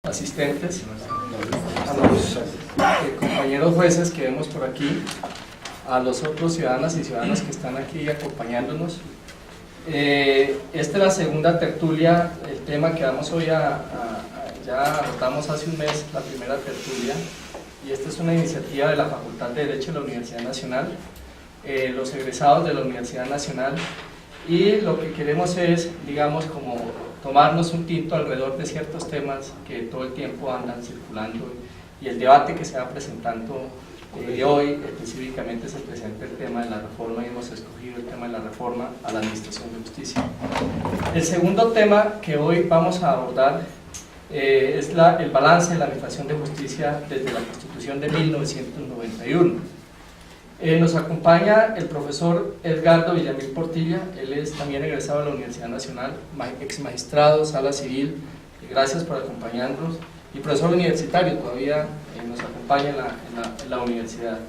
asistentes, a los compañeros jueces que vemos por aquí, a los otros ciudadanas y ciudadanos que están aquí acompañándonos. Esta es la segunda tertulia. El tema que vamos hoy ya votamos hace un mes la primera tertulia, y esta es una iniciativa de la Facultad de Derecho de la Universidad Nacional, los egresados de la Universidad Nacional, y lo que queremos es, digamos, como tomarnos un tinto alrededor de ciertos temas que todo el tiempo andan circulando, y el debate que se va presentando hoy específicamente se presenta el tema de la reforma, y hemos escogido el tema de la reforma a la Administración de Justicia. El segundo tema que hoy vamos a abordar es el balance de la Administración de Justicia desde la Constitución de 1991. Nos acompaña el profesor Edgardo Villamil Portilla. Él es también egresado de la Universidad Nacional, ex magistrado, sala civil. Gracias por acompañarnos. Y profesor universitario, todavía nos acompaña en la universidad.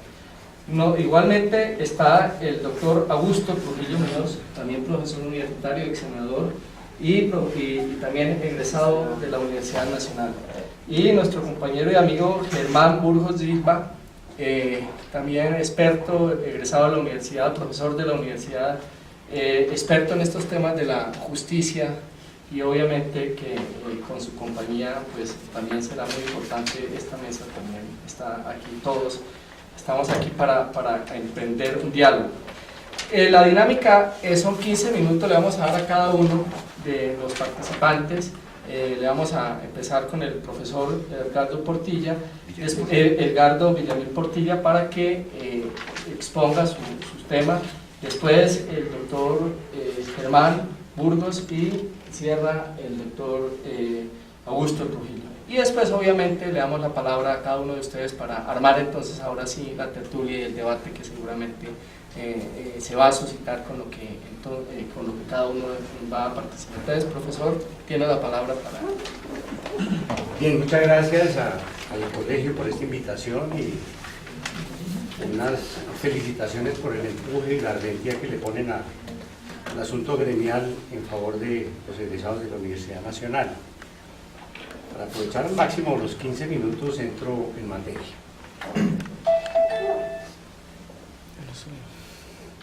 Igualmente está el doctor Augusto Trujillo Muñoz, también profesor universitario, ex senador, y también egresado de la Universidad Nacional. Y nuestro compañero y amigo Germán Burgos Silva, también experto, egresado de la universidad, profesor de la universidad, experto en estos temas de la justicia, y obviamente que con su compañía pues también será muy importante esta mesa. También está aquí, todos estamos aquí para emprender un diálogo. La dinámica son 15 minutos, le vamos a dar a cada uno de los participantes. Le vamos a empezar con el profesor Edgardo Villamil Portilla, para que exponga sus temas. Después el doctor Germán Burgos, y cierra el doctor Augusto Trujillo. Y después obviamente le damos la palabra a cada uno de ustedes para armar entonces ahora sí la tertulia y el debate que seguramente se va a suscitar con lo que cada uno va a participar. Entonces, profesor, tiene la palabra para... Bien, muchas gracias al colegio por esta invitación, y unas felicitaciones por el empuje y la ardentía que le ponen al asunto gremial en favor de los egresados de la Universidad Nacional. Para aprovechar al máximo los 15 minutos entro en materia.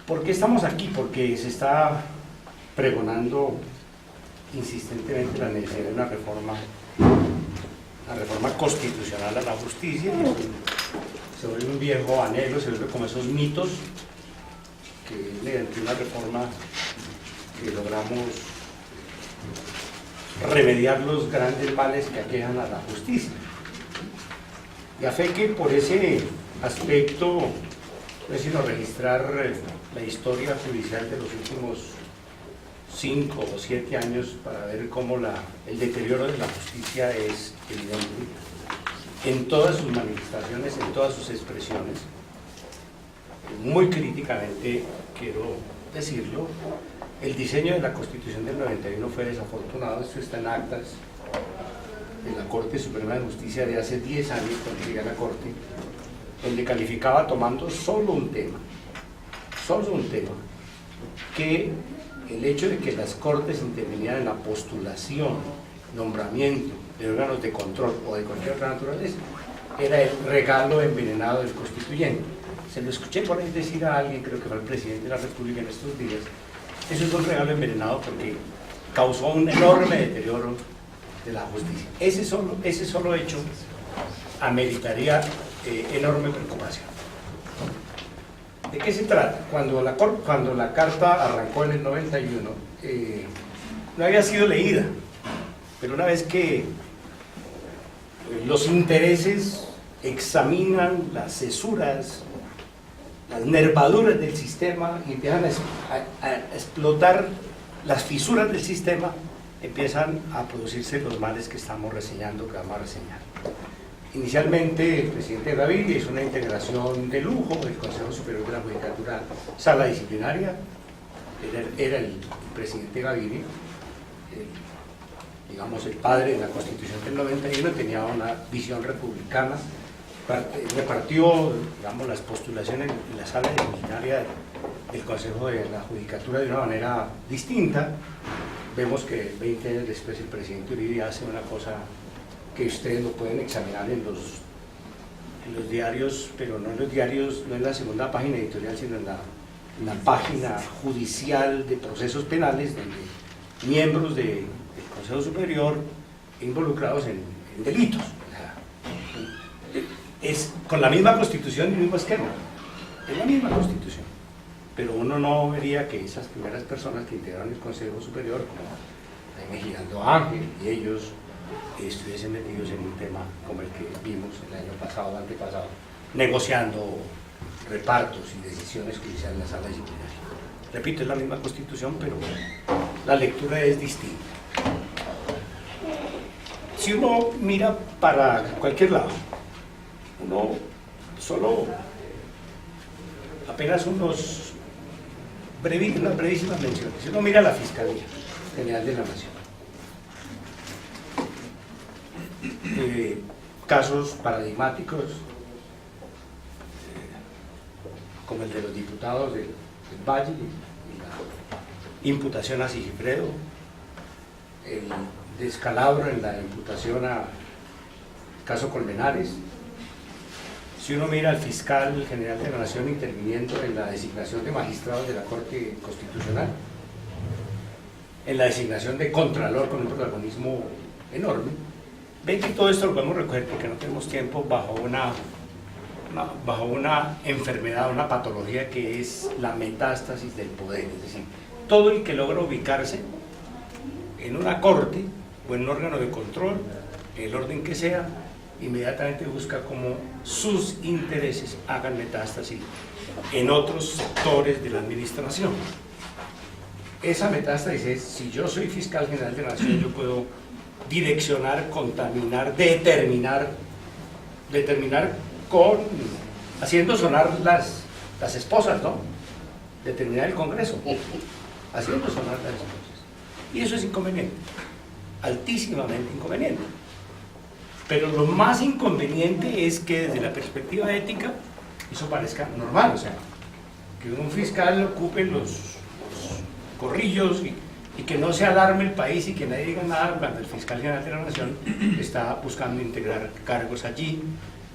¿Por qué estamos aquí? Porque se está pregonando insistentemente la necesidad de una reforma constitucional a la justicia, y se vuelve un viejo anhelo, se vuelve como esos mitos que mediante una reforma que logramos remediar los grandes males que aquejan a la justicia. Y a fe que por ese aspecto no es sino registrar la historia judicial de los últimos 5 o 7 años para ver cómo el deterioro de la justicia es evidente en todas sus manifestaciones, en todas sus expresiones. Muy críticamente quiero decirlo, el diseño de la Constitución del 91 fue desafortunado. Esto está en actas de la Corte Suprema de Justicia de hace 10 años, cuando llegué a la Corte, donde calificaba, tomando solo un tema, que el hecho de que las Cortes intervinieran en la postulación, nombramiento de órganos de control o de cualquier otra naturaleza, era el regalo envenenado del constituyente. Se lo escuché por ahí decir a alguien, creo que fue el presidente de la República en estos días. Eso es un regalo envenenado porque causó un enorme deterioro de la justicia. Ese solo hecho ameritaría enorme preocupación. ¿De qué se trata? Cuando la Carta arrancó en el 91, no había sido leída, pero una vez que los intereses examinan las cesuras, las nervaduras del sistema, y empiezan a explotar las fisuras del sistema, empiezan a producirse los males que estamos reseñando, que vamos a reseñar. Inicialmente el presidente Gaviria hizo una integración de lujo del Consejo Superior de la Judicatura, sala disciplinaria. Era el presidente Gaviria, digamos el padre de la Constitución del 91, tenía una visión republicana, repartió, digamos, las postulaciones en la sala disciplinaria del Consejo de la Judicatura de una manera distinta. Vemos que 20 años después el presidente Uribe hace una cosa que ustedes lo pueden examinar en los diarios, pero no en los diarios, no en la segunda página editorial, sino en la página judicial de procesos penales, donde miembros del Consejo Superior involucrados en delitos. Es con la misma constitución y el mismo esquema, es la misma constitución, pero uno no vería que esas primeras personas que integraron el Consejo Superior, como Jaime Giraldo Ángel y ellos, estuviesen metidos en un tema como el que vimos el año pasado o antepasado, negociando repartos y decisiones judiciales en la sala disciplinaria. Repito, es la misma constitución, pero la lectura es distinta. Si uno mira para cualquier lado, uno solo apenas unas brevísimas menciones. Si uno mira la Fiscalía General de la Nación, casos paradigmáticos como el de los diputados del Valle y la imputación a Sigifredo, el descalabro en la imputación a caso Colmenares. Si uno mira al fiscal general de la Nación interviniendo en la designación de magistrados de la Corte Constitucional, en la designación de contralor con un protagonismo enorme, ven que todo esto lo podemos recoger porque no tenemos tiempo bajo una enfermedad, una patología que es la metástasis del poder. Es decir, todo el que logra ubicarse en una corte o en un órgano de control, en el orden que sea, inmediatamente busca cómo sus intereses hagan metástasis en otros sectores de la administración. Esa metástasis es, si yo soy fiscal general de la Nación, yo puedo direccionar, contaminar, determinar con, haciendo sonar las esposas, ¿no? Determinar el Congreso, haciendo sonar las esposas. Y eso es inconveniente, altísimamente inconveniente. Pero lo más inconveniente es que desde la perspectiva ética eso parezca normal, o sea, que un fiscal ocupe los corrillos y que no se alarme el país y que nadie diga nada cuando el fiscal general de la Nación está buscando integrar cargos allí.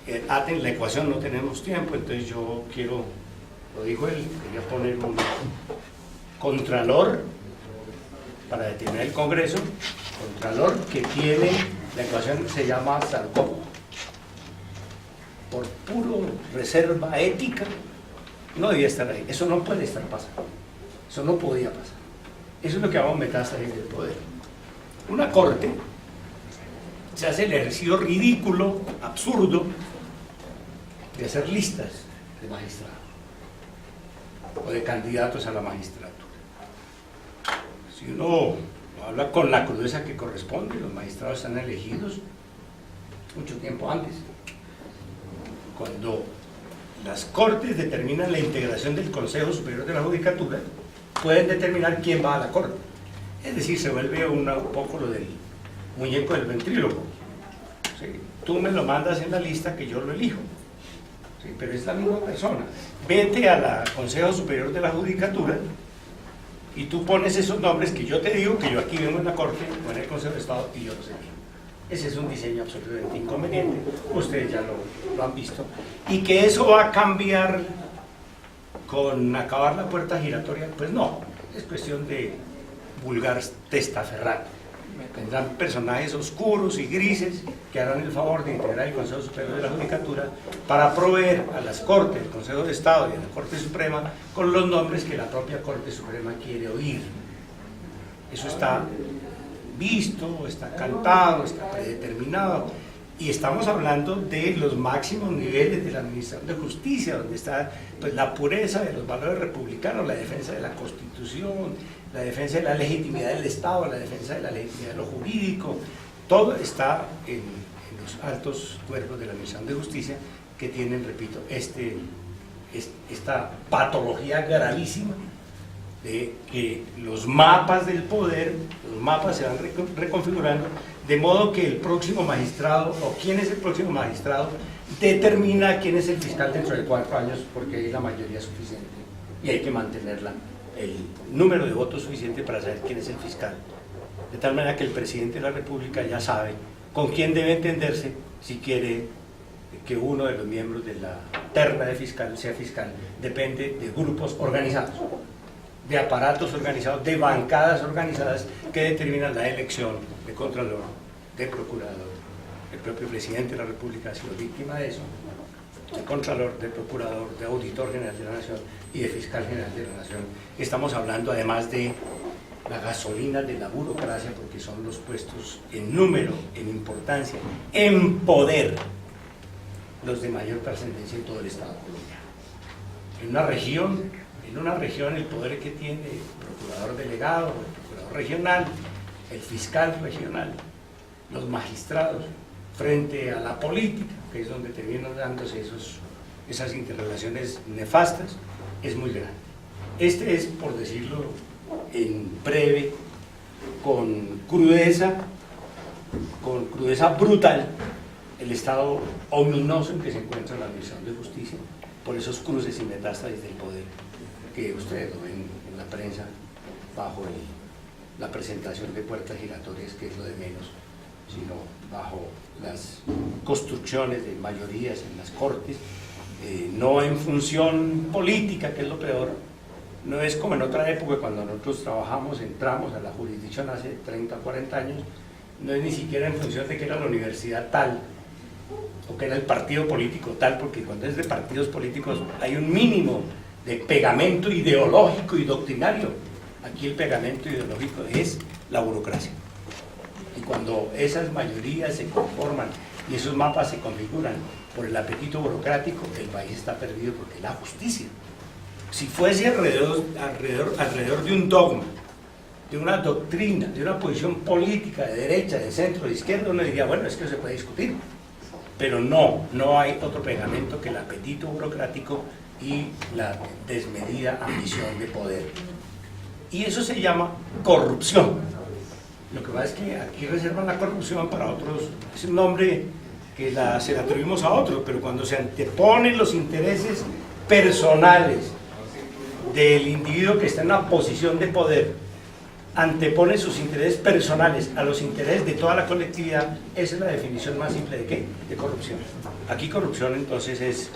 En la ecuación no tenemos tiempo, entonces yo quiero, lo dijo él, quería poner un contralor para determinar el Congreso, contralor que tiene, la ecuación se llama sarcófago. Por puro reserva ética, no debía estar ahí, eso no puede estar pasando, eso no podía pasar. Eso es lo que llamamos metástasis del poder. Una corte se hace el ejercicio ridículo, absurdo, de hacer listas de magistrados o de candidatos a la magistratura. Si uno habla con la crudeza que corresponde, los magistrados están elegidos mucho tiempo antes. Cuando las cortes determinan la integración del Consejo Superior de la Judicatura, pueden determinar quién va a la corte. Es decir, se vuelve un poco lo del muñeco del ventríloco. ¿Sí? Tú me lo mandas en la lista que yo lo elijo. ¿Sí? Pero es la misma persona. Vete a la Consejo Superior de la Judicatura y tú pones esos nombres que yo te digo, que yo aquí vengo en la corte o en el Consejo de Estado y yo los elijo. Ese es un diseño absolutamente inconveniente, ustedes ya lo han visto, y que eso va a cambiar con acabar la puerta giratoria, pues no, es cuestión de vulgar testaferrato. Tendrán personajes oscuros y grises que harán el favor de integrar el Consejo Superior de la Judicatura para proveer a las Cortes, al Consejo de Estado y a la Corte Suprema con los nombres que la propia Corte Suprema quiere oír. Eso está visto, está cantado, está predeterminado, y estamos hablando de los máximos niveles de la Administración de Justicia, donde está pues, la pureza de los valores republicanos, la defensa de la Constitución, la defensa de la legitimidad del Estado, la defensa de la legitimidad de lo jurídico, todo está en los altos cuerpos de la Administración de Justicia que tienen, repito, esta patología gravísima de que los mapas del poder, los mapas se van reconfigurando, de modo que el próximo magistrado, o quién es el próximo magistrado, determina quién es el fiscal dentro de 4 años, porque hay la mayoría suficiente y hay que mantenerla, el número de votos suficiente para saber quién es el fiscal. De tal manera que el presidente de la República ya sabe con quién debe entenderse si quiere que uno de los miembros de la terna de fiscal sea fiscal. Depende de grupos organizados, de aparatos organizados, de bancadas organizadas que determinan la elección de contralor, de procurador. El propio presidente de la República ha sido víctima de eso, de contralor, de procurador, de auditor general de la Nación y de fiscal general de la Nación. Estamos hablando además de la gasolina de la burocracia, porque son los puestos en número, en importancia, en poder, los de mayor trascendencia en todo el Estado colombiano. En una región el poder que tiene el procurador delegado, el procurador regional, el fiscal regional, los magistrados, frente a la política, que es donde terminan dándose esas interrelaciones nefastas, es muy grande. Este es, por decirlo en breve, con crudeza brutal, el estado ominoso en que se encuentra la Administración de Justicia, por esos cruces y metástasis del poder que ustedes lo ven en la prensa bajo la presentación de puertas giratorias, que es lo de menos, sino bajo las construcciones de mayorías en las cortes, no en función política, que es lo peor. No es como en otra época cuando nosotros entramos a la jurisdicción hace 30 o 40 años, no es ni siquiera en función de que era la universidad tal o que era el partido político tal, porque cuando es de partidos políticos hay un mínimo de pegamento ideológico y doctrinario. Aquí el pegamento ideológico es la burocracia. Y cuando esas mayorías se conforman y esos mapas se configuran por el apetito burocrático, el país está perdido, porque la justicia, si fuese alrededor de un dogma, de una doctrina, de una posición política de derecha, de centro, de izquierda, uno diría, bueno, es que se puede discutir, pero no hay otro pegamento que el apetito burocrático y la desmedida ambición de poder. Y eso se llama corrupción. Lo que pasa es que aquí reservan la corrupción para otros, es un nombre que se la atribuimos a otros, pero cuando se anteponen los intereses personales del individuo que está en una posición de poder, antepone sus intereses personales a los intereses de toda la colectividad, esa es la definición más simple de ¿qué? De corrupción. Aquí corrupción entonces es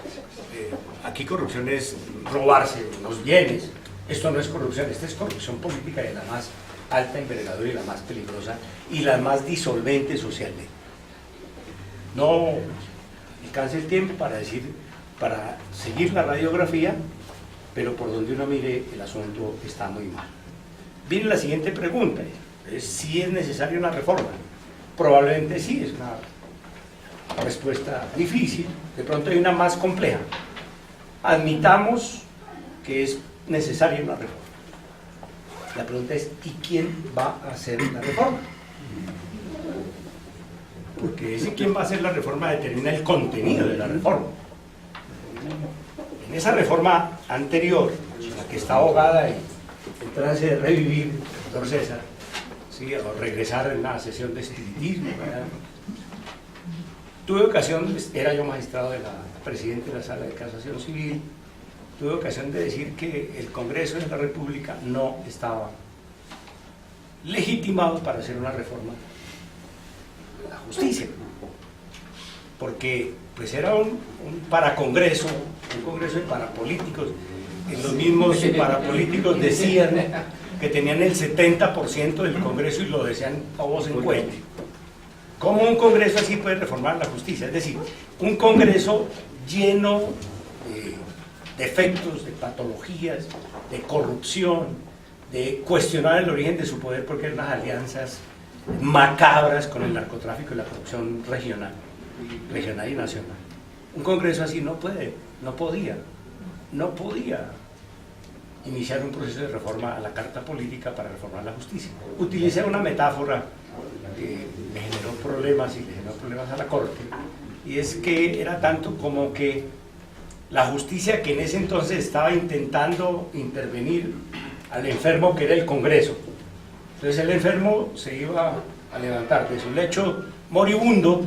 robarse los bienes. Esto no es corrupción, esta es corrupción política de la más alta envergadura y la más peligrosa y la más disolvente socialmente. No alcanza el tiempo para seguir la radiografía, pero por donde uno mire el asunto está muy mal. Viene la siguiente pregunta, ¿si es necesaria una reforma? Probablemente sí, es una respuesta difícil, de pronto hay una más compleja. Admitamos que es necesaria una reforma. La pregunta es, ¿y quién va a hacer la reforma? Porque ese quién va a hacer la reforma determina el contenido de la reforma. En esa reforma anterior, la que está ahogada en trance de revivir, doctor César, ¿sí? O regresar en una sesión de espiritismo, ¿verdad? Tuve ocasión, era yo magistrado presidente de la Sala de Casación Civil, tuve ocasión de decir que el Congreso de la República no estaba legitimado para hacer una reforma de la justicia, porque pues era un paracongreso, un congreso de parapolíticos. Los mismos parapolíticos decían que tenían el 70% del Congreso y lo decían a voz en cuello. ¿Cómo un Congreso así puede reformar la justicia? Es decir, un Congreso lleno de defectos, de patologías, de corrupción, de cuestionar el origen de su poder porque eran unas alianzas macabras con el narcotráfico y la corrupción regional y nacional. Un Congreso así no podía iniciar un proceso de reforma a la Carta Política para reformar la justicia. Utilicé una metáfora que me generó problemas y le generó problemas a la Corte, y es que era tanto como que la justicia, que en ese entonces estaba intentando intervenir al enfermo, que era el Congreso. Entonces el enfermo se iba a levantar de su lecho moribundo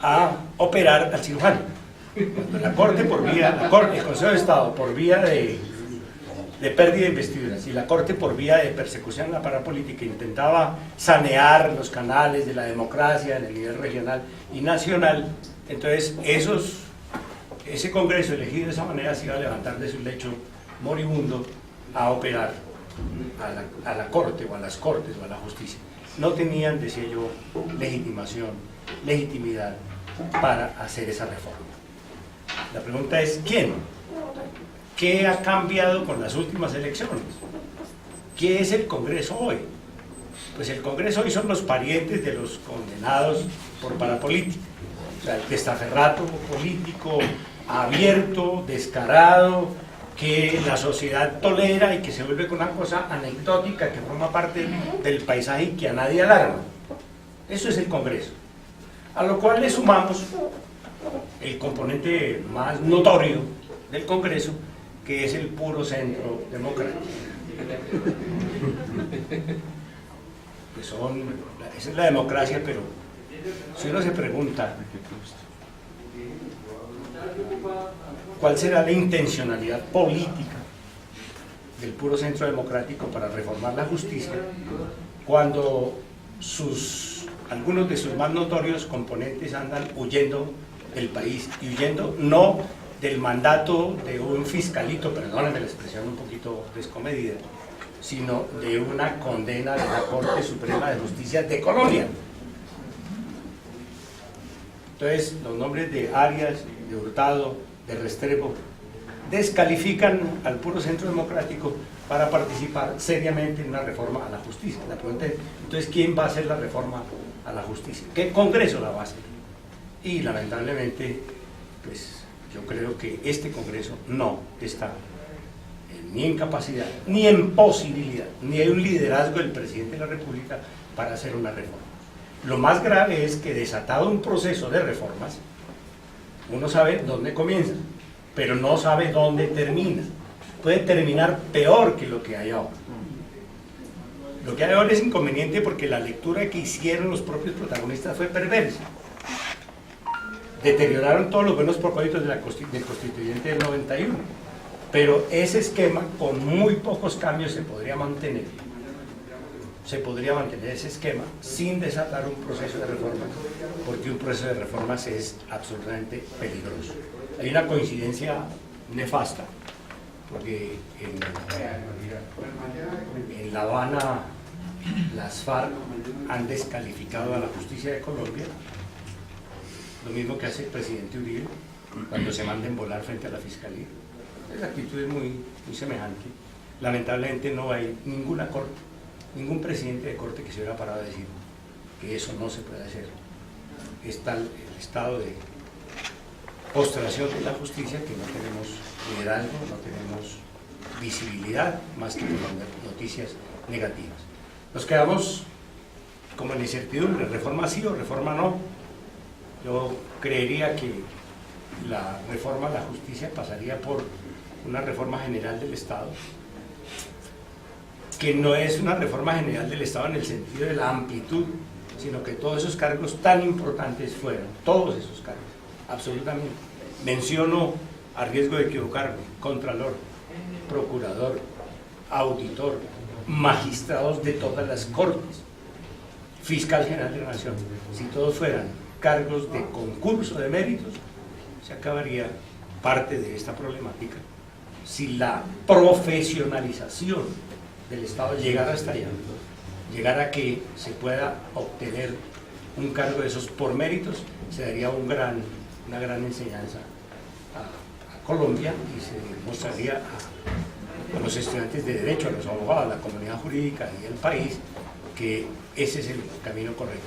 a operar al cirujano. Cuando la Corte, el Consejo de Estado, por vía de de pérdida de investiduras, y la Corte, por vía de persecución a la parapolítica, intentaba sanear los canales de la democracia en el nivel regional y nacional, entonces ese Congreso elegido de esa manera se iba a levantar de su lecho moribundo a operar a la Corte o a las Cortes o a la justicia. No tenían, decía yo, legitimidad para hacer esa reforma. La pregunta es, ¿quién? ¿Qué ha cambiado con las últimas elecciones? ¿Qué es el Congreso hoy? Pues el Congreso hoy son los parientes de los condenados por parapolítica. O sea, el testaferrato político abierto, descarado, que la sociedad tolera y que se vuelve con una cosa anecdótica que forma parte del paisaje y que a nadie alarma. Eso es el Congreso. A lo cual le sumamos el componente más notorio del Congreso, que es el puro centro democrático. Esa es la democracia, pero si uno se pregunta cuál será la intencionalidad política del puro centro democrático para reformar la justicia, cuando algunos de sus más notorios componentes andan huyendo del país, y huyendo no del mandato de un fiscalito, perdónenme la expresión un poquito descomedida, sino de una condena de la Corte Suprema de Justicia de Colombia. Entonces, los nombres de Arias, de Hurtado, de Restrepo, descalifican al puro centro democrático para participar seriamente en una reforma a la justicia. La pregunta es, entonces, ¿quién va a hacer la reforma a la justicia? ¿Qué Congreso la va a hacer? Y lamentablemente, pues yo creo que este Congreso no está ni en capacidad, ni en posibilidad, ni hay un liderazgo del presidente de la República para hacer una reforma. Lo más grave es que, desatado un proceso de reformas, uno sabe dónde comienza, pero no sabe dónde termina. Puede terminar peor que lo que hay ahora. Lo que hay ahora es inconveniente porque la lectura que hicieron los propios protagonistas fue perversa. Deterioraron todos los buenos propósitos del constituyente del 91, pero ese esquema con muy pocos cambios se podría mantener ese esquema sin desatar un proceso de reformas, porque un proceso de reformas es absolutamente peligroso. Hay una coincidencia nefasta, porque en La Habana las FARC han descalificado a la justicia de Colombia, lo mismo que hace el presidente Uribe cuando se manda en volar frente a la fiscalía. La actitud es muy semejante. Lamentablemente no hay ninguna corte, ningún presidente de corte que se hubiera parado a decir que eso no se puede hacer. Es tal el estado de postración de la justicia que no tenemos liderazgo, no tenemos visibilidad, más que por noticias negativas. Nos quedamos como en incertidumbre, reforma sí o reforma no. Yo creería que la reforma a la justicia pasaría por una reforma general del Estado, que no es una reforma general del Estado en el sentido de la amplitud, sino que todos esos cargos tan importantes fueran, todos esos cargos, absolutamente. Menciono, a riesgo de equivocarme, contralor, procurador, auditor, magistrados de todas las cortes, fiscal general de la Nación. Si todos fueran cargos de concurso de méritos, se acabaría parte de esta problemática. Si la profesionalización del Estado llegara hasta allá, llegara a que se pueda obtener un cargo de esos por méritos, se daría una gran enseñanza a Colombia y se mostraría a los estudiantes de Derecho, a los abogados, a la comunidad jurídica y al país que ese es el camino correcto.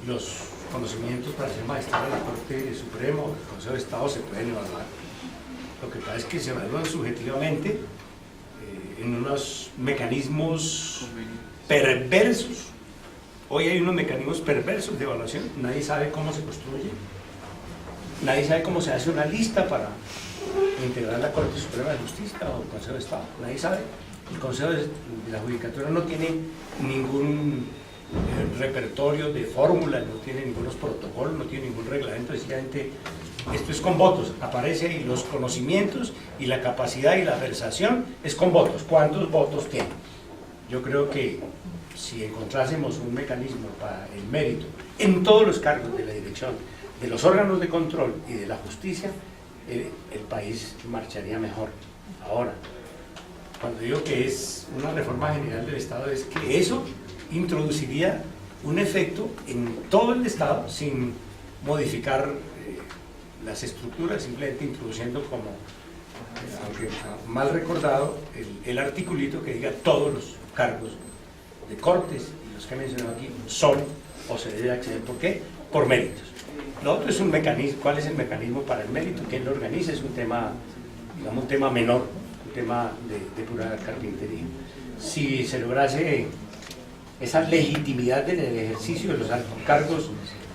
Los conocimientos para ser magistrado de la Corte Suprema o del Consejo de Estado se pueden evaluar. Lo que pasa es que se evalúan subjetivamente en unos mecanismos perversos. Hoy hay unos mecanismos perversos de evaluación, nadie sabe cómo se construye, nadie sabe cómo se hace una lista para integrar la Corte Suprema de Justicia o el Consejo de Estado, nadie sabe. El Consejo de la Judicatura no tiene ningún repertorio de fórmulas, no tiene ningunos protocolos, no tiene ningún reglamento, sencillamente esto es con votos, aparece ahí los conocimientos y la capacidad y la versación es con votos. ¿Cuántos votos tiene? Yo creo que si encontrásemos un mecanismo para el mérito en todos los cargos de la dirección, de los órganos de control y de la justicia, el país marcharía mejor. Ahora, cuando digo que es una reforma general del Estado, es que eso introduciría un efecto en todo el Estado sin modificar las estructuras, simplemente introduciendo como, aunque mal recordado, el articulito que diga todos los cargos de cortes, y los que he mencionado aquí, son o se debe acceder. ¿Por qué? Por méritos. Lo otro es un mecanismo. ¿Cuál es el mecanismo para el mérito? ¿Quién lo organiza? Es un tema, digamos, un tema menor, un tema de pura carpintería. Si se lograse esa legitimidad del ejercicio de los altos cargos,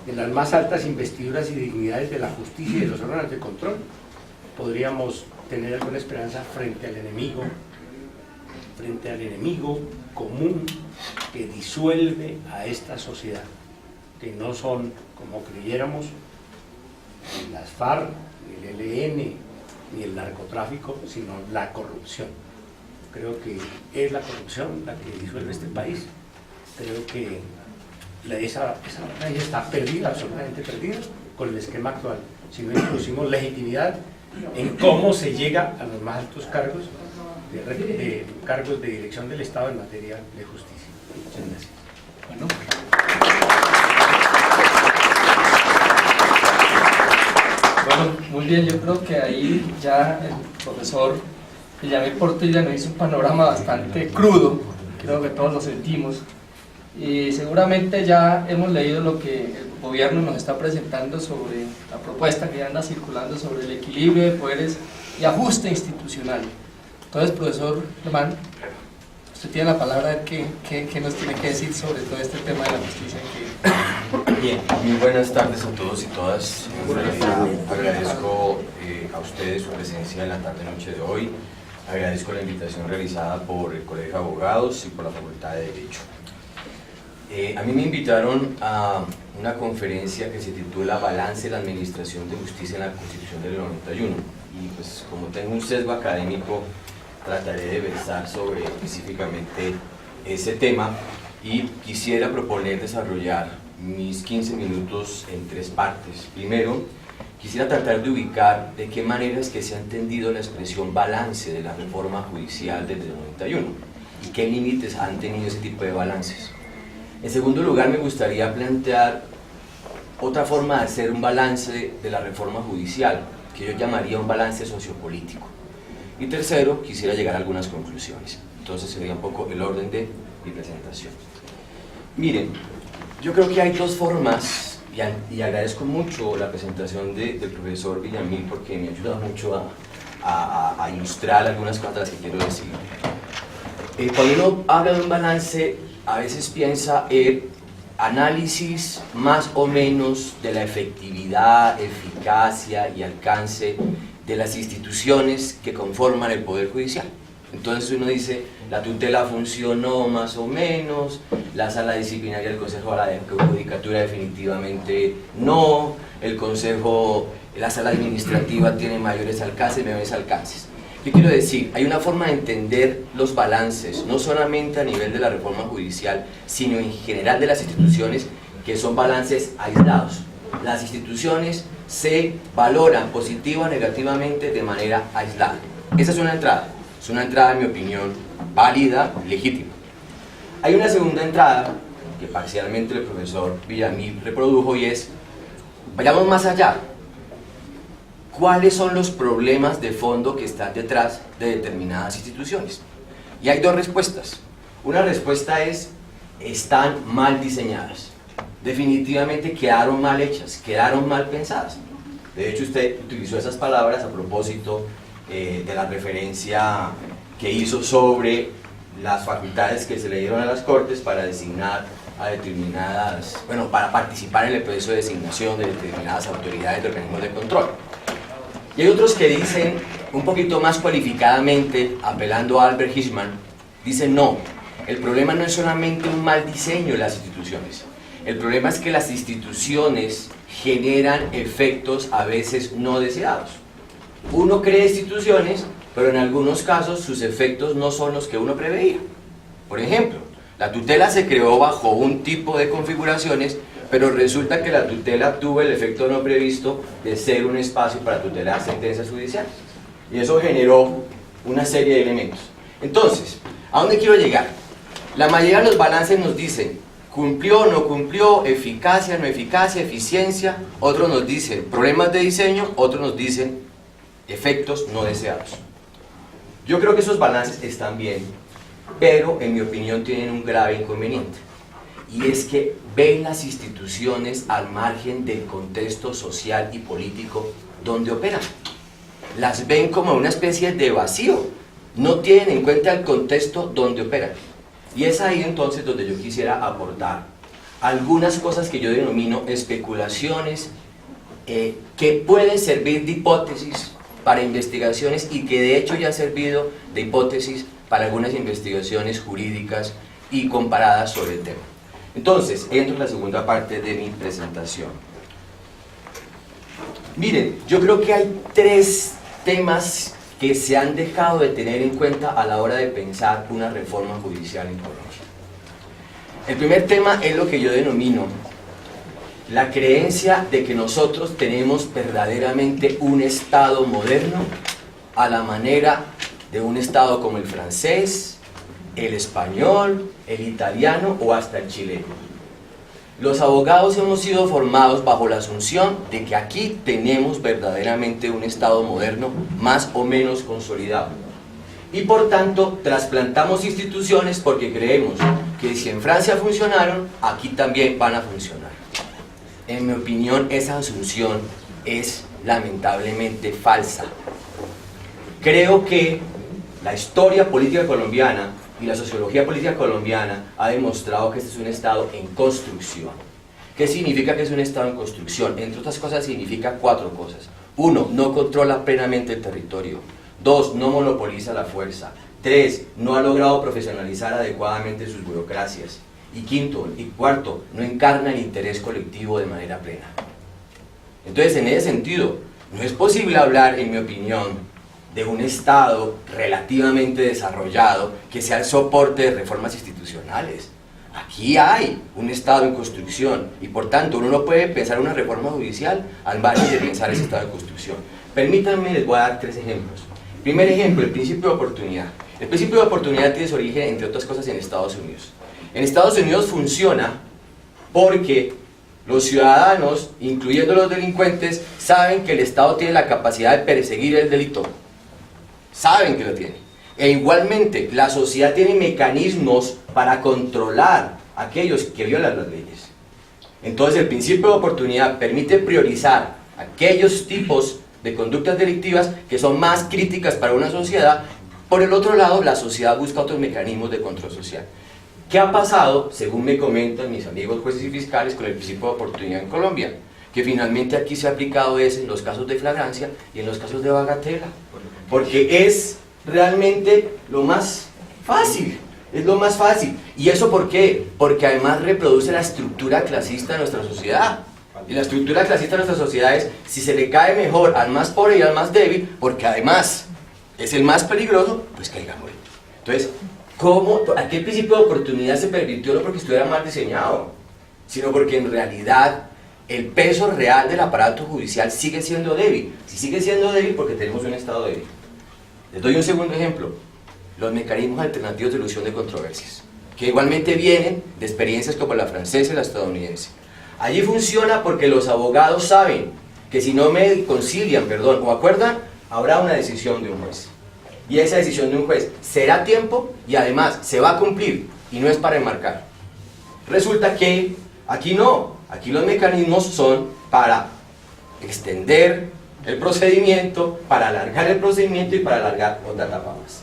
de las más altas investiduras y dignidades de la justicia y de los órganos de control, podríamos tener alguna esperanza frente al enemigo común que disuelve a esta sociedad, que no son, como creyéramos, ni las FARC, ni el ELN, ni el narcotráfico, sino la corrupción. Creo que es la corrupción la que disuelve este país. Creo que esa batalla está perdida, absolutamente perdida, con el esquema actual. Si no introducimos legitimidad en cómo se llega a los más altos cargos de cargos de dirección del Estado en materia de justicia. Muchas gracias. Bueno, muy bien, yo creo que ahí ya el profesor Villamil Portilla nos hizo un panorama bastante crudo, creo que todos lo sentimos, y seguramente ya hemos leído lo que el gobierno nos está presentando sobre la propuesta que ya anda circulando sobre el equilibrio de poderes y ajuste institucional. Entonces, profesor Germán, usted tiene la palabra. ¿Qué nos tiene que decir sobre todo este tema de la justicia? Bien, muy buenas tardes a todos y todas. Agradezco a ustedes su presencia en la tarde-noche de hoy. Agradezco la invitación realizada por el Colegio de Abogados y por la Facultad de Derecho. A mí me invitaron a una conferencia que se titula Balance de la Administración de Justicia en la Constitución del 91. Y pues como tengo un sesgo académico, trataré de versar sobre específicamente ese tema y quisiera proponer desarrollar mis 15 minutos en 3 partes. Primero, quisiera tratar de ubicar de qué manera es que se ha entendido la expresión balance de la reforma judicial desde el 91 y qué límites han tenido ese tipo de balances. En segundo lugar, me gustaría plantear otra forma de hacer un balance de la reforma judicial, que yo llamaría un balance sociopolítico. Y tercero, quisiera llegar a algunas conclusiones. Entonces sería un poco el orden de mi presentación. Miren, yo creo que hay 2 formas, y agradezco mucho la presentación del profesor Villamil porque me ayuda mucho a ilustrar algunas cosas de las que quiero decir. Cuando uno habla de un balance, a veces piensa en análisis más o menos de la efectividad, eficacia y alcance de las instituciones que conforman el Poder Judicial. Entonces uno dice, la tutela funcionó más o menos, la sala disciplinaria del Consejo de la Judicatura definitivamente no, la sala administrativa tiene mayores alcances, menores alcances. Yo quiero decir, hay una forma de entender los balances, no solamente a nivel de la reforma judicial, sino en general de las instituciones, que son balances aislados. Las instituciones se valoran positiva o negativamente de manera aislada. Esa es una entrada, en mi opinión, válida y legítima. Hay una segunda entrada, que parcialmente el profesor Villamil reprodujo, y es, vayamos más allá. ¿Cuáles son los problemas de fondo que están detrás de determinadas instituciones? Y hay 2 respuestas. Una respuesta es, están mal diseñadas. Definitivamente quedaron mal hechas, quedaron mal pensadas. De hecho, usted utilizó esas palabras a propósito de la referencia que hizo sobre las facultades que se le dieron a las Cortes para designar a determinadas, para participar en el proceso de designación de determinadas autoridades de organismos de control. Y hay otros que dicen, un poquito más cualificadamente, apelando a Albert Hirschman, dicen no, el problema no es solamente un mal diseño de las instituciones, El problema es que las instituciones generan efectos a veces no deseados. Uno crea instituciones, pero en algunos casos sus efectos no son los que uno preveía. Por ejemplo, la tutela se creó bajo un tipo de configuraciones, pero resulta que la tutela tuvo el efecto no previsto de ser un espacio para tutelar sentencias judiciales. Y eso generó una serie de elementos. Entonces, ¿a dónde quiero llegar? La mayoría de los balances nos dicen cumplió, no cumplió, eficacia, no eficacia, eficiencia. Otros nos dicen problemas de diseño, otros nos dicen efectos no deseados. Yo creo que esos balances están bien, pero en mi opinión tienen un grave inconveniente, y es que ven las instituciones al margen del contexto social y político donde operan. Las ven como una especie de vacío, no tienen en cuenta el contexto donde operan. Y es ahí entonces donde yo quisiera aportar algunas cosas que yo denomino especulaciones que pueden servir de hipótesis para investigaciones y que de hecho ya han servido de hipótesis para algunas investigaciones jurídicas y comparadas sobre el tema. Entonces, entro en la segunda parte de mi presentación. Miren, yo creo que hay tres temas que se han dejado de tener en cuenta a la hora de pensar una reforma judicial en Colombia. El primer tema es lo que yo denomino la creencia de que nosotros tenemos verdaderamente un Estado moderno a la manera de un Estado como el francés, el español, el italiano o hasta el chileno. Los abogados hemos sido formados bajo la asunción de que aquí tenemos verdaderamente un Estado moderno más o menos consolidado. Y por tanto, trasplantamos instituciones porque creemos que si en Francia funcionaron, aquí también van a funcionar. En mi opinión, esa asunción es lamentablemente falsa. Creo que la historia política colombiana y la sociología política colombiana ha demostrado que este es un Estado en construcción. ¿Qué significa que es un Estado en construcción? Entre otras cosas significa cuatro cosas. 1. No controla plenamente el territorio. 2. No monopoliza la fuerza. 3. No ha logrado profesionalizar adecuadamente sus burocracias. Y cuarto, no encarna el interés colectivo de manera plena. Entonces, en ese sentido, no es posible hablar, en mi opinión, de un Estado relativamente desarrollado que sea el soporte de reformas institucionales. Aquí hay un Estado en construcción y por tanto uno no puede pensar una reforma judicial al margen de pensar ese Estado en construcción. Permítanme, les voy a dar tres ejemplos. Primer ejemplo, el principio de oportunidad. El principio de oportunidad tiene su origen, entre otras cosas, en Estados Unidos. En Estados Unidos funciona porque los ciudadanos, incluyendo los delincuentes, saben que el Estado tiene la capacidad de perseguir el delito. Saben que lo tiene. E igualmente, la sociedad tiene mecanismos para controlar a aquellos que violan las leyes. Entonces, el principio de oportunidad permite priorizar aquellos tipos de conductas delictivas que son más críticas para una sociedad. Por el otro lado, la sociedad busca otros mecanismos de control social. ¿Qué ha pasado, según me comentan mis amigos jueces y fiscales, con el principio de oportunidad en Colombia? Que finalmente aquí se ha aplicado en los casos de flagrancia y en los casos de bagatela. Porque es realmente lo más fácil, es lo más fácil. ¿Y eso por qué? Porque además reproduce la estructura clasista de nuestra sociedad. Y la estructura clasista de nuestra sociedad es, si se le cae mejor al más pobre y al más débil, porque además es el más peligroso, pues caigamos. Entonces, ¿a qué principio de oportunidad se permitió? No porque estuviera mal diseñado, sino porque en realidad el peso real del aparato judicial sigue siendo débil. Si sigue siendo débil, porque tenemos un Estado débil. Les doy un segundo ejemplo, los mecanismos alternativos de solución de controversias, que igualmente vienen de experiencias como la francesa y la estadounidense. Allí funciona porque los abogados saben que si no me concilian, o acuerdan, habrá una decisión de un juez. Y esa decisión de un juez será a tiempo y además se va a cumplir y no es para enmarcar. Resulta que aquí no, aquí los mecanismos son para extender el procedimiento, para alargar el procedimiento y para alargar otra etapa más.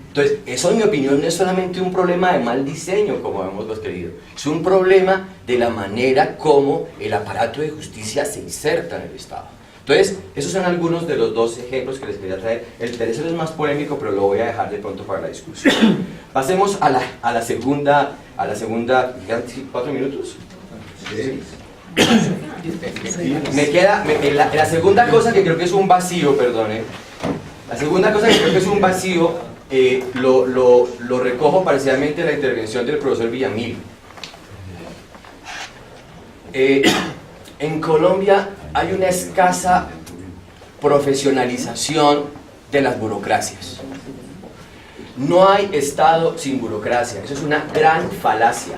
Entonces, eso en mi opinión no es solamente un problema de mal diseño, como hemos querido, es un problema de la manera como el aparato de justicia se inserta en el Estado. Entonces, esos son algunos de los dos ejemplos que les quería traer. El tercero es más polémico, pero lo voy a dejar de pronto para la discusión. Pasemos a la segunda, ¿4 minutos? La segunda cosa que creo que es un vacío, perdone, la segunda cosa que creo que es un vacío, lo recojo parcialmente de la intervención del profesor Villamil. En Colombia hay una escasa profesionalización de las burocracias. No hay Estado sin burocracia, eso es una gran falacia.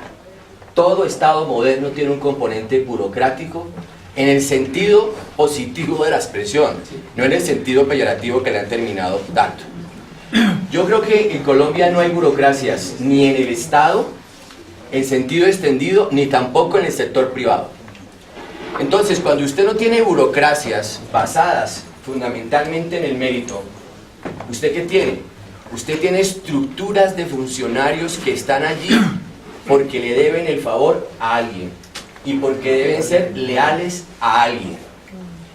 Todo Estado moderno tiene un componente burocrático en el sentido positivo de la expresión, no en el sentido peyorativo que le han terminado dando. Yo creo que en Colombia no hay burocracias ni en el Estado, en sentido extendido, ni tampoco en el sector privado. Entonces, cuando usted no tiene burocracias basadas fundamentalmente en el mérito, ¿usted qué tiene? Usted tiene estructuras de funcionarios que están allí porque le deben el favor a alguien y porque deben ser leales a alguien.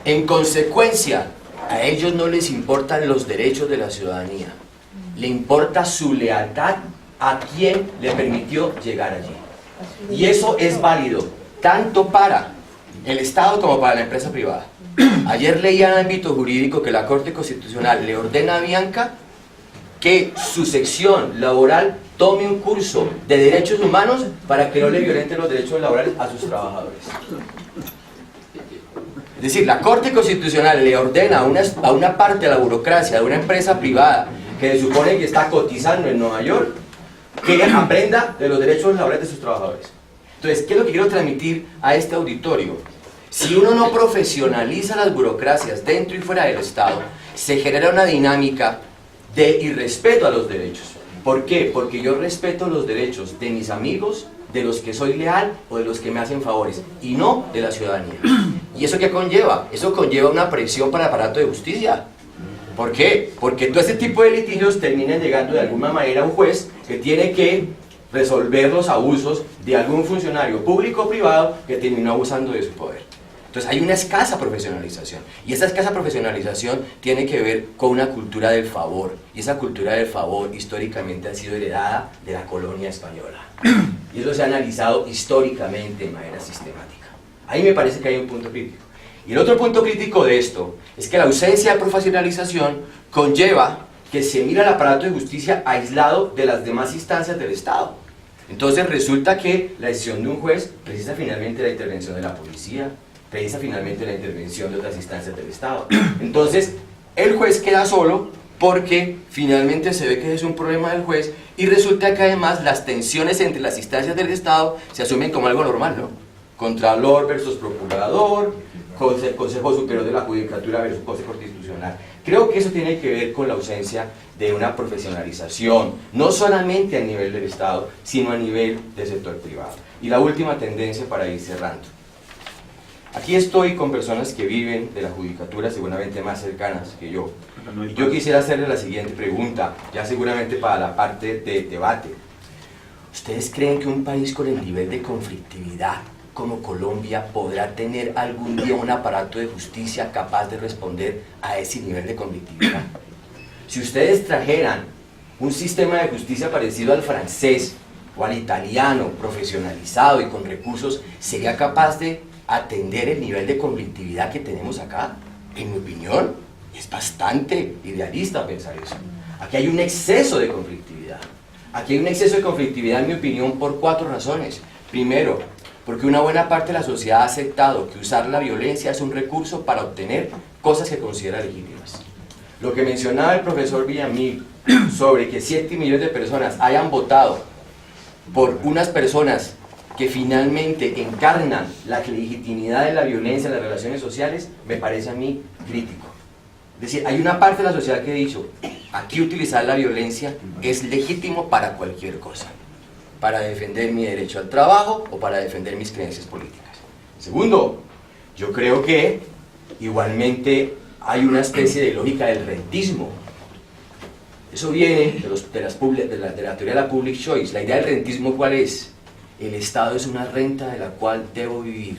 En consecuencia, a ellos no les importan los derechos de la ciudadanía, le importa su lealtad a quien le permitió llegar allí. Y eso es válido tanto para el Estado como para la empresa privada. Ayer leía en el ámbito jurídico que la Corte Constitucional le ordena a Bianca que su sección laboral tome un curso de derechos humanos para que no le violenten los derechos laborales a sus trabajadores. Es decir, la Corte Constitucional le ordena a una parte de la burocracia de una empresa privada que se supone que está cotizando en Nueva York, que aprenda de los derechos laborales de sus trabajadores. Entonces, ¿qué es lo que quiero transmitir a este auditorio? Si uno no profesionaliza las burocracias dentro y fuera del Estado, se genera una dinámica de irrespeto a los derechos. ¿Por qué? Porque yo respeto los derechos de mis amigos, de los que soy leal o de los que me hacen favores, y no de la ciudadanía. ¿Y eso qué conlleva? Eso conlleva una presión para el aparato de justicia. ¿Por qué? Porque todo este tipo de litigios terminan llegando de alguna manera a un juez que tiene que resolver los abusos de algún funcionario público o privado que terminó abusando de su poder. Entonces hay una escasa profesionalización, y esa escasa profesionalización tiene que ver con una cultura del favor, y esa cultura del favor históricamente ha sido heredada de la colonia española, y eso se ha analizado históricamente de manera sistemática. Ahí me parece que hay un punto crítico. Y el otro punto crítico de esto es que la ausencia de profesionalización conlleva que se mira el aparato de justicia aislado de las demás instancias del Estado. Entonces resulta que la decisión de un juez precisa finalmente la intervención de la policía, precisa finalmente la intervención de otras instancias del Estado. Entonces el juez queda solo porque finalmente se ve que es un problema del juez, y resulta que además las tensiones entre las instancias del Estado se asumen como algo normal, ¿no? Contralor versus procurador, Consejo Superior de la Judicatura versus Consejo Constitucional. Creo que eso tiene que ver con la ausencia de una profesionalización, no solamente a nivel del Estado, sino a nivel del sector privado. Y la última tendencia para ir cerrando. Aquí estoy con personas que viven de la judicatura seguramente más cercanas que yo. Y yo quisiera hacerles la siguiente pregunta, ya seguramente para la parte de debate. ¿Ustedes creen que un país con el nivel de conflictividad como Colombia podrá tener algún día un aparato de justicia capaz de responder a ese nivel de conflictividad? Si ustedes trajeran un sistema de justicia parecido al francés o al italiano, profesionalizado y con recursos, ¿sería capaz de atender el nivel de conflictividad que tenemos acá? En mi opinión, es bastante idealista pensar eso. Aquí hay un exceso de conflictividad. Aquí hay un exceso de conflictividad, en mi opinión, por 4 razones. Primero, porque una buena parte de la sociedad ha aceptado que usar la violencia es un recurso para obtener cosas que considera legítimas. Lo que mencionaba el profesor Villamil sobre que 7 millones de personas hayan votado por unas personas que finalmente encarnan la legitimidad de la violencia en las relaciones sociales, me parece a mí crítico. Es decir, hay una parte de la sociedad que ha dicho, aquí utilizar la violencia es legítimo para cualquier cosa, para defender mi derecho al trabajo o para defender mis creencias políticas. Segundo, yo creo que igualmente hay una especie de lógica del rentismo. Eso viene de la teoría de la public choice. La idea del rentismo, ¿cuál es? El Estado es una renta de la cual debo vivir.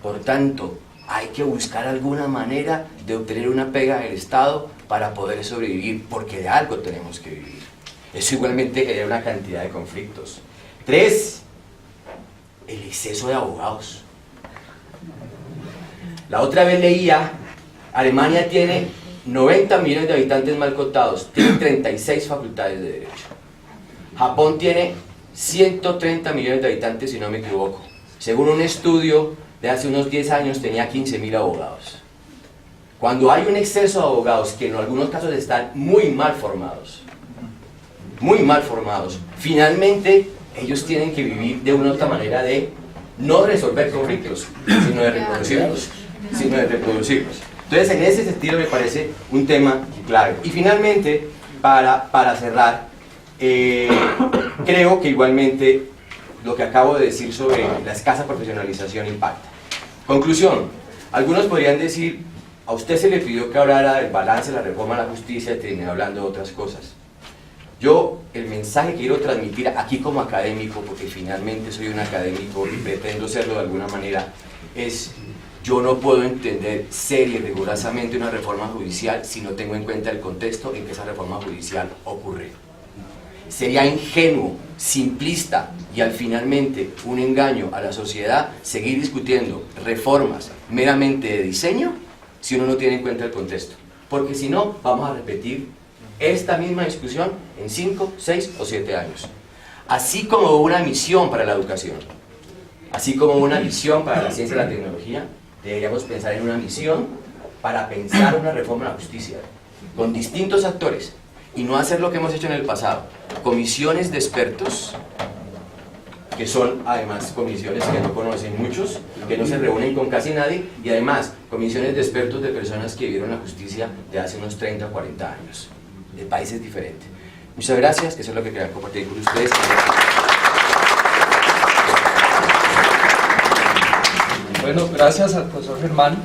Por tanto, hay que buscar alguna manera de obtener una pega del Estado para poder sobrevivir, porque de algo tenemos que vivir. Eso igualmente genera una cantidad de conflictos. 3, el exceso de abogados. La otra vez leía, Alemania tiene 90 millones de habitantes mal contados, tiene 36 facultades de derecho. Japón tiene 130 millones de habitantes, si no me equivoco. Según un estudio de hace unos 10 años, tenía 15.000 abogados. Cuando hay un exceso de abogados, que en algunos casos están muy mal formados, finalmente ellos tienen que vivir de una u otra manera de no resolver conflictos, sino de reproducirlos. Entonces, en ese sentido me parece un tema clave. Y finalmente, para cerrar, creo que igualmente lo que acabo de decir sobre la escasa profesionalización impacta. Conclusión, algunos podrían decir, a usted se le pidió que hablara del balance de la reforma a la justicia y terminó hablando de otras cosas. Yo, el mensaje que quiero transmitir aquí como académico, porque finalmente soy un académico y pretendo serlo de alguna manera, es: yo no puedo entender seria y rigurosamente una reforma judicial si no tengo en cuenta el contexto en que esa reforma judicial ocurre. Sería ingenuo, simplista y al finalmente un engaño a la sociedad seguir discutiendo reformas meramente de diseño si uno no tiene en cuenta el contexto. Porque si no, vamos a repetir esta misma discusión en 5, 6 o 7 años. Así como una misión para la educación, así como una misión para la ciencia y la tecnología, deberíamos pensar en una misión para pensar una reforma de la justicia con distintos actores y no hacer lo que hemos hecho en el pasado, comisiones de expertos, que son además comisiones que no conocen muchos, que no se reúnen con casi nadie, y además comisiones de expertos de personas que vieron la justicia de hace unos 30 o 40 años, de países diferentes. Muchas gracias, que eso es lo que quería compartir con ustedes. Bueno, gracias al profesor Germán.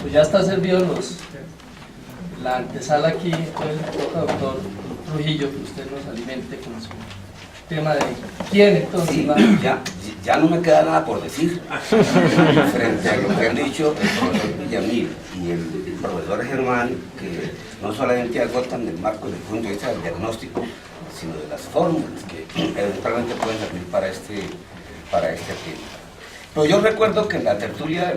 Pues ya está servido la antesala aquí, entonces toca, doctor Trujillo, que usted nos alimente con su tema de quién entonces Sí, va. ya no me queda nada por decir frente a lo que han dicho el profesor Villamil y el profesor Germán, que no solamente agotan el marco desde el punto de vista del diagnóstico, sino de las fórmulas que eventualmente pueden servir para este tema. Pero yo recuerdo que en la tertulia de la